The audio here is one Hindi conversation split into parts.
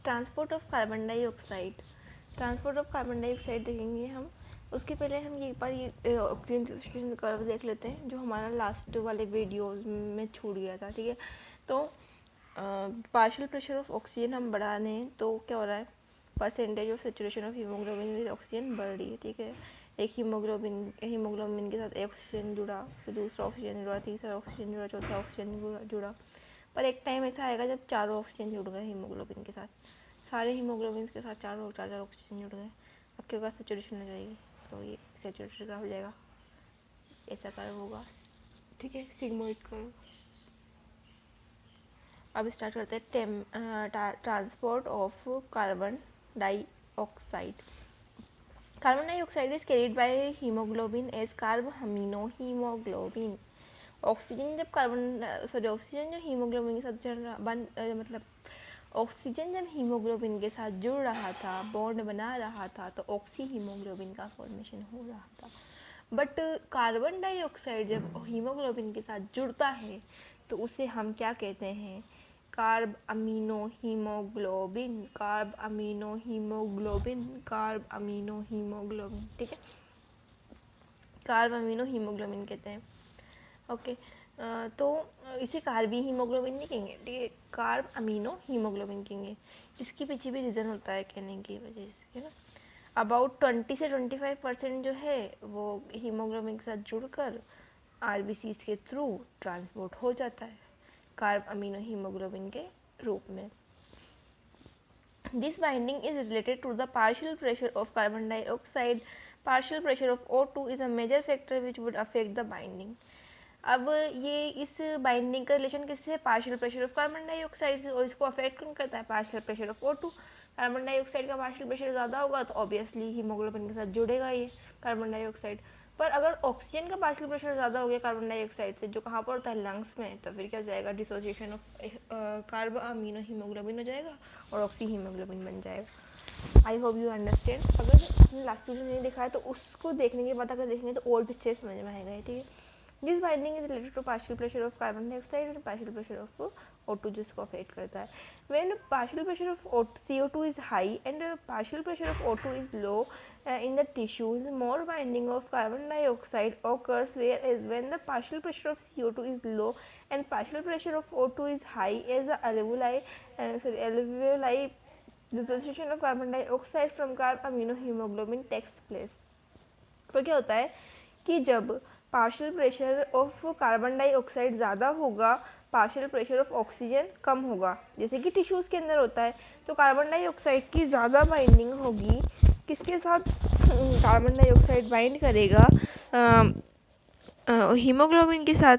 Transport of carbon dioxide. Transport of carbon dioxide देखेंगे हम। उसके पहले हम ये एक बार ये ऑक्सीजन सैचुरेशन कर्व देख लेते हैं जो हमारा लास्ट वाले वीडियोस में छूट गया था। ठीक है, तो पार्शियल प्रेशर ऑफ ऑक्सीजन हम बढ़ा रहे हैं तो क्या हो रहा है, percentage of saturation of haemoglobin with oxygen बढ़ रही है। ठीक है, एक हीमोग्लोबिन के साथ एक ऑक्सीजन जुड़ा, फिर दूसरा ऑक्सीजन जुड़ा, तीसरा ऑक्सीजन जुड़ा, चौथा ऑक्सीजन जुड़ा। पर एक टाइम ऐसा आएगा जब चारों ऑक्सीजन जुड़ गए हीमोग्लोबिन के साथ, सारे हीमोग्लोबिन के साथ चार चार ऑक्सीजन जुड़ गए, आपके पास सेचुरेशन हो जाएगी। तो ये सेचुरेशन का हो जाएगा, ऐसा कर्व होगा। ठीक है, सिग्मोइड कर्व। अब स्टार्ट करते हैं transport of carbon dioxide. Carbon dioxide is carried by haemoglobin as carbamino haemoglobin. Oxygen जो हीमोग्लोबिन के साथ मतलब ऑक्सीजन जब हीमोग्लोबिन के साथ जुड़ रहा था, बॉन्ड बना रहा था, तो ऑक्सी हीमोग्लोबिन का फॉर्मेशन हो रहा था। बट कार्बन डाइऑक्साइड जब हीमोग्लोबिन के साथ जुड़ता है तो उसे हम क्या कहते हैं, carb amino haemoglobin, carb amino haemoglobin, carb amino haemoglobin. ठीक है, कार्ब अमीनो हीमोग्लोबिन कहते हैं। ओके, तो इसे कार्बी हीमोग्लोबिन नहीं कहेंगे, ठीक है, कार्ब अमीनो हीमोग्लोबिन कहेंगे। इसके पीछे भी रीज़न होता है कहने की वजह से, है ना। अबाउट 20 से 25% जो है वो हीमोग्लोबिन के साथ जुड़कर आरबीसी के थ्रू ट्रांसपोर्ट हो जाता है कार्ब अमीनो हीमोग्लोबिन के रूप में। This binding is related to the partial pressure of carbon dioxide. Partial pressure of O2 is a major factor which would affect the binding. अब ये इस बाइंडिंग का रिलेशन किससे है, partial pressure of carbon dioxide से, और इसको अफेक्ट कौन करता है, partial pressure of O2। Carbon dioxide का पार्शियल प्रेशर ज़्यादा होगा तो ऑब्वियसली हीमोग्लोबिन के साथ जुड़ेगा ये कार्बन डाइऑक्साइड। पर अगर ऑक्सीजन का पार्शियल प्रेशर ज़्यादा हो गया कार्बन डाइऑक्साइड से, जो कहाँ पर होता है, लंग्स में, तो फिर क्या हो जाएगा, dissociation of carb amino haemoglobin हो जाएगा और ऑक्सी हीमोग्लोबिन बन जाएगा। I hope you understand. अगर आपने लास्ट वीडियो नहीं देखा है तो उसको देखने के बाद अगर देखेंगे तो और भी अच्छे समझ में आएगा। ठीक है, this binding is related to partial pressure of carbon dioxide and partial pressure of O2 जिसको अफेक्ट करता है। When partial pressure of CO2 is high and partial pressure of O2 is low in the tissues, more binding of carbon dioxide occurs, whereas when the partial pressure of CO2 is low and partial pressure of O2 is high, as the alveoli dissociation of carbon dioxide from carb amino hemoglobin takes place। तो क्या होता है कि जब partial pressure of carbon dioxide ज़्यादा होगा, पार्शियल प्रेशर ऑफ ऑक्सीजन कम होगा, जैसे कि टिश्यूज़ के अंदर होता है, तो कार्बन डाइऑक्साइड की ज़्यादा बाइंडिंग होगी किसके साथ, कार्बन डाइऑक्साइड बाइंड करेगा हीमोग्लोबिन के साथ,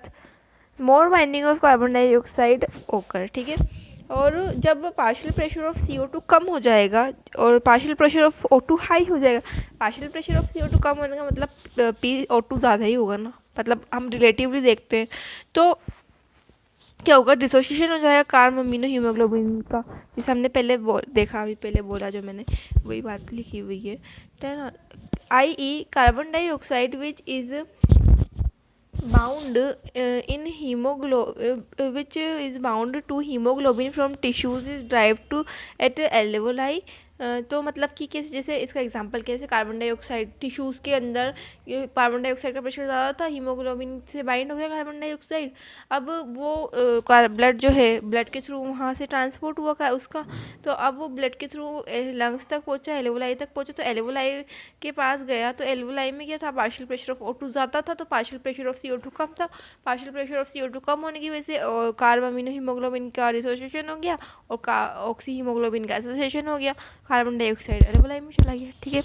मोर बाइंडिंग ऑफ कार्बन डाइऑक्साइड ओकर। ठीक है, और जब पार्शियल प्रेशर ऑफ CO2 कम हो जाएगा और partial pressure of O2 high हो जाएगा, पार्शियल प्रेशर ऑफ CO2 कम होने का मतलब PO2 ज़्यादा ही होगा ना, मतलब हम रिलेटिवली देखते हैं, तो क्या होगा, डिसोसिएशन हो जाएगा कार्ब अमीनो हीमोग्लोबिन का, जिसे हमने पहले देखा, अभी पहले बोला जो मैंने, वही बात लिखी हुई है। i.e. Carbon dioxide which is bound in which is bound to hemoglobin from tissues is derived to at alveoli। तो मतलब कि कैसे, जैसे इसका एग्जांपल कैसे, कार्बन डाइऑक्साइड टिश्यूज़ के अंदर कार्बन डाइऑक्साइड का प्रेशर ज़्यादा था, हीमोग्लोबिन से बाइंड हो गया कार्बन डाइऑक्साइड, अब वो ब्लड जो है, ब्लड के थ्रू वहाँ से ट्रांसपोर्ट हुआ उसका, तो अब वो ब्लड के थ्रू लंग्स तक पहुँचा, एल्वेओलाई तक पहुँचा, तो एल्वेओलाई के पास गया, तो एल्वेओलाई में क्या था, पार्शियल प्रेशर ऑफ O2 ज़्यादा था तो पार्शियल प्रेशर ऑफ CO2 कम था। पार्शियल प्रेशर ऑफ CO2 कम होने की वजह से कार्ब अमीनो हीमोग्लोबिन का डिसोसिएशन हो गया और ऑक्सी हीमोग्लोबिन का एसोसिएशन हो गया, कार्बन डाइऑक्साइड एल्वेओलाई में चला गया। ठीक है,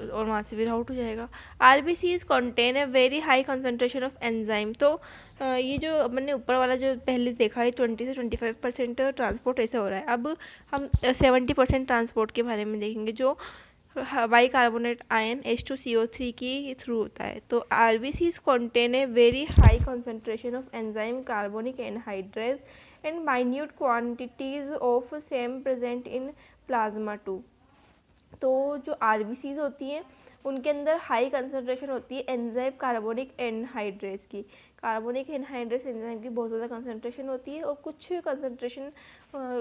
और वहाँ से फिर आउट हो जाएगा। RBCs contain a very high concentration of enzyme। तो ये जो मैंने ऊपर वाला जो पहले देखा है 20 से 25% ट्रांसपोर्ट ऐसे हो रहा है, अब हम 70% ट्रांसपोर्ट के बारे में देखेंगे जो बाई कार्बोनेट आयन H2CO3 के थ्रू होता है। तो RBCs contain a very high concentration of enzyme carbonic anhydrase and minute quantities of same present in plasma too। तो जो RBCs होती हैं उनके अंदर हाई कंसनट्रेशन होती है एंजाइम कार्बोनिक एनहाइड्रेस की। कार्बोनिक एनहाइड्रेस एंजाइम की बहुत ज़्यादा कंसंट्रेशन होती है और कुछ कंसंट्रेशन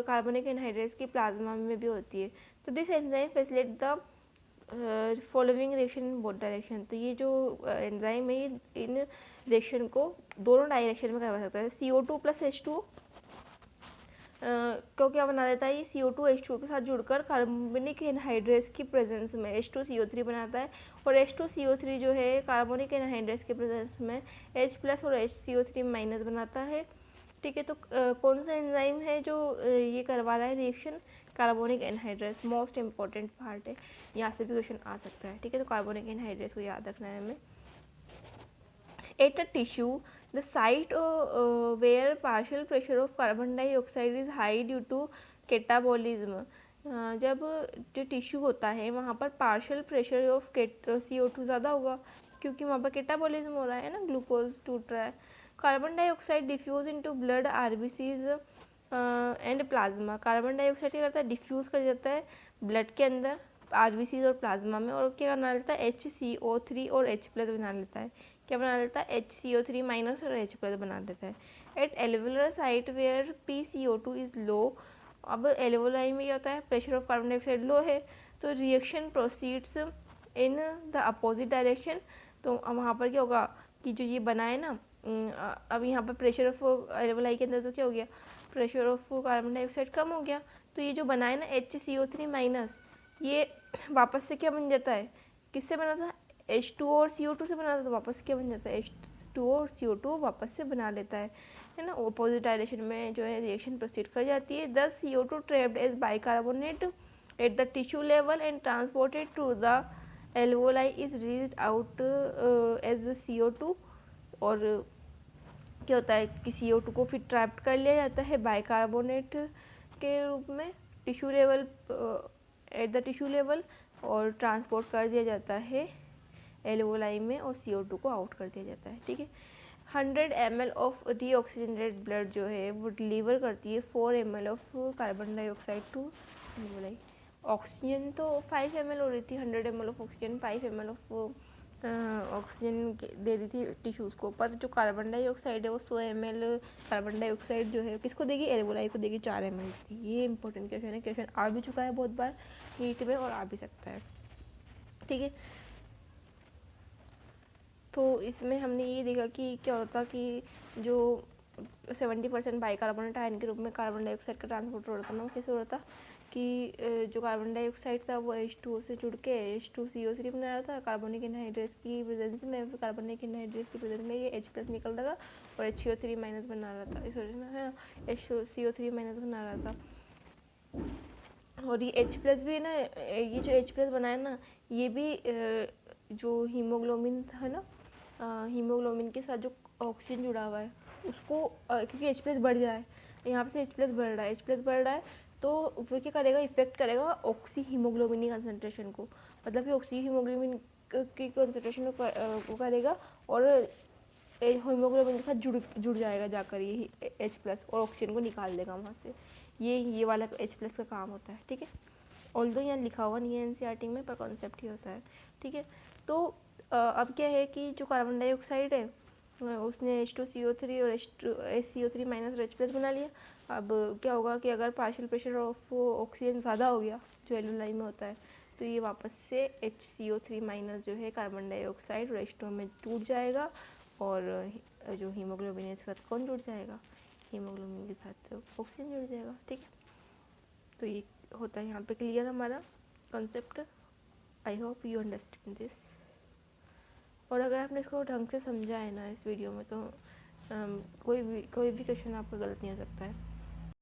कार्बोनिक एनहाइड्रेस की प्लाज्मा में भी होती है। तो this enzyme facilitate the following reaction in both direction. तो ये जो एंजाइम है इन रिएक्शन को दोनों डायरेक्शन में करवा सकता है। CO2 प्लस H2 को क्या बना देता है, ये CO2 H2 के साथ जुड़कर कार्बोनिक एनहाइड्रेस की प्रेजेंस में H2CO3 बनाता है और H2CO3 जो है कार्बोनिक एनहाइड्रेस के प्रेजेंस में H प्लस और HCO3 माइनस बनाता है। ठीक है, तो कौन सा एंजाइम है जो ये करवा रहा है reaction, carbonic anhydrase. Most important part है, यहाँ से भी क्वेश्चन आ सकता है। ठीक है, तो कार्बोनिक एनहाइड्रेस को याद रखना है हमें। At a tissue, the site where partial pressure of carbon dioxide is high due to catabolism। जब जो टिश्यू होता है वहाँ पर पार्शियल प्रेशर ऑफ CO2 ज़्यादा होगा क्योंकि वहाँ पर कैटाबॉलिज्म हो रहा है ना, ग्लूकोज टूट रहा है। Carbon dioxide diffuse into blood RBCs and plasma. Carbon dioxide क्या करता है, डिफ्यूज़ कर जाता है ब्लड के अंदर, RBCs और प्लाज्मा में, और क्या बना लेता है HCO3 और H प्लस बना लेता है। क्या बना लेता है, HCO3 माइनस और H प्लस बना देता है। At alveolar site where PCO2 is low. अब एल्वुलाई में क्या होता है, pressure of carbon dioxide low है तो reaction proceeds in the opposite direction. तो वहाँ पर क्या होगा कि जो ये बना है ना, अब यहाँ पर प्रेशर ऑफ एल्वुलाई के अंदर तो क्या हो गया, प्रेशर ऑफ कार्बन डाइऑक्साइड कम हो गया, तो ये जो बना है ना HCO3 माइनस, ये वापस से क्या बन जाता है, किससे बना था, H2 और CO2 से बना था, तो वापस क्या बन जाता है, H2 और CO2 वापस से बना लेता है ना, अपोजिट डायरेक्शन में जो है रिएक्शन प्रोसीड कर जाती है। Thus CO2 trapped as bicarbonate at the tissue level and transported to the alveoli is reached out as CO2। और क्या होता है कि CO2 को फिर ट्रैप्ड कर लिया जाता है बाइकार्बोनेट के रूप में tissue level, eight the tissue level, और ट्रांसपोर्ट कर दिया जाता है एल्वोलाई में और CO2 को आउट कर दिया जाता है। ठीक है, 100 ml ऑफ डीऑक्सीजनेटेड ब्लड जो है वो डिलीवर करती है 4 ml of carbon dioxide to alveoli. Oxygen तो 5 ml हो रही थी, 100 ml of oxygen 5 ml of oxygen दे दी थी टिश्यूज़ को, पर जो कार्बन डाइऑक्साइड है वो 100 ml कार्बन डाइऑक्साइड जो है किसको देगी, एल्वोलाई को देगी 4 ml की। ये इंपॉर्टेंट क्वेश्चन है, क्वेश्चन आ भी चुका है बहुत बार नीट में और आ भी सकता है। ठीक है, तो इसमें हमने ये देखा कि क्या होता कि जो 70% बाइकार्बोनेट आयन के रूप में कार्बन डाइऑक्साइड का ट्रांसपोर्ट हो रहा था ना, कैसे हो रहा था कि जो कार्बन डाइऑक्साइड था वो H2O से जुड़ के H2CO3 बना रहा था, कार्बोनिक एनहाइड्रेस की प्रेजेंस में, फिर कार्बोनिक एनहाइड्रेस की प्रेजेंस में ये H प्लस निकल रहा था और HCO3 माइनस बना रहा था, इस वजह से HCO3 माइनस बना रहा था। और ये H प्लस भी है ना, ये जो H प्लस बनाया ना, ये भी जो हीमोग्लोबिन था ना, हीमोग्लोबिन के साथ जो ऑक्सीजन जुड़ा हुआ है उसको, क्योंकि H प्लस बढ़ रहा है, यहाँ पे से H प्लस बढ़ रहा है, H प्लस बढ़ रहा है तो वो क्या करेगा, इफेक्ट करेगा ऑक्सी हीमोग्लोबिन की कंसनट्रेशन को, मतलब कि ऑक्सी हीमोग्लोबिन की कंसनट्रेशन को करेगा और हीमोग्लोबिन के साथ जुड़ जाएगा जाकर ये H प्लस और ऑक्सीजन को निकाल देगा वहाँ से। ये वाला H प्लस का काम होता है। ठीक है, ऑल्दो यहाँ लिखा हुआ नहीं है NCERT में, पर कॉन्सेप्ट ही होता है। ठीक है, तो अब क्या है कि जो कार्बन डाइऑक्साइड है उसने H2CO3 और HCO3 माइनस और H प्लस बना लिया। अब क्या होगा कि अगर पार्शियल प्रेशर ऑफ ऑक्सीजन ज़्यादा हो गया जो एल्वोलाई में होता है, तो ये वापस से HCO3 माइनस जो है कार्बन डाइऑक्साइड और H2 में टूट जाएगा और जो हीमोग्लोबिन के साथ कौन जुड़ जाएगा, हीमोग्लोबिन के साथ ऑक्सीजन जुड़ जाएगा। ठीक है, तो ये होता है यहाँ पे क्लियर हमारा concept. I hope you understand this. और अगर आपने इसको ढंग से समझा है ना इस वीडियो में, तो कोई भी क्वेश्चन आपका गलत नहीं हो सकता है।